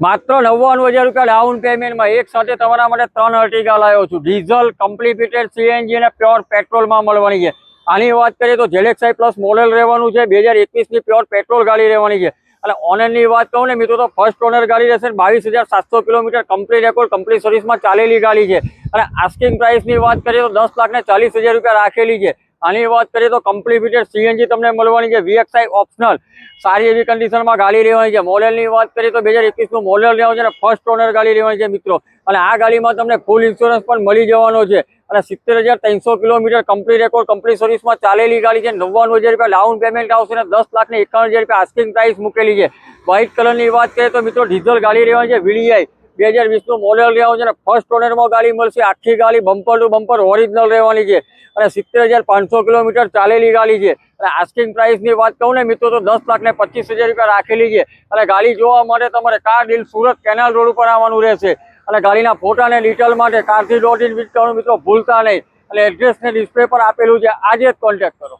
માત્ર 99,000 રૂપિયા ડાઉન પેમેન્ટમાં એક સાથે તમારા માટે 3 અર્ટિગા લાવ્યો છું। ડીઝલ કમ્પ્લીટેડ સીએનજી અને પ્યોર પેટ્રોલમાં મળવાની છે। આની વાત કરીએ તો ZXi પ્લસ મોડેલ રહેવાનું છે, 2021ની પ્યોર પેટ્રોલ ગાડી રહેવાની છે। અને ઓનરની વાત કહું ને મિત્રો તો ફર્સ્ટ ઓનર ગાડી રહેશે, 22,700 કિલોમીટર કમ્પ્લીટ રેકોર્ડ કમ્પ્લીટ સર્વિસમાં ચાલેલી ગાડી છે। અને આસ્કિંગ પ્રાઇસની વાત કરીએ તો 10,40,000 રૂપિયા રાખેલી છે। આની વાત કરીએ તો કમ્પ્લીટેડ સીએનજી તમને મળવાની છે, VXi ઓપ્શનલ સારી એવી કન્ડિશનમાં ગાડી રહેવાની છે। મોડેલની વાત કરીએ તો 2021નું મોડેલ રહેવાનું છે અને ફર્સ્ટ ઓનર ગાડી રહેવાની છે મિત્રો। અને આ ગાડીમાં તમને ફૂલ ઇન્સ્યોરન્સ પણ મળી જવાનો છે અને 70,300 કિલોમીટર કમ્પ્લીટ રેકોર્ડ કમ્પ્લીટ સર્વિસમાં ચાલેલી ગાડી છે। 99,000 રૂપિયા ડાઉન પેમેન્ટ આવશે અને 10,51,000 રૂપિયા આસ્કિંગ પ્રાઇસ મૂકેલી છે। વ્હાઇટ કલરની વાત કરીએ તો મિત્રો ડીઝલ ગાડી રહેવાની છે, VDI 2020નું મોડેલ રહેવાનું છે અને ફર્સ્ટ ઓનરમાં ગાડી મળશે। આખી ગાડી બમ્પર ટુ બમ્પર ઓરિજિનલ રહેવાની છે અને 70,500 કિલોમીટર ચાલેલી ગાડી છે। અને આસ્કિંગ પ્રાઇસની વાત કહું ને મિત્રો તો 10,25,000 રૂપિયા રાખેલી છે। અને ગાડી જોવા માટે તમારે car deal Surat canal road ઉપર આવવાનું રહેશે। અને ગાડીના ફોટા અને ડિટેલ માટે કારથી .in વિઝિટ કરવાનું મિત્રો ભૂલતા નહીં। અને એડ્રેસને ડિસ્પ્લે પર આપેલું છે, આજે જ કોન્ટેક્ટ કરો।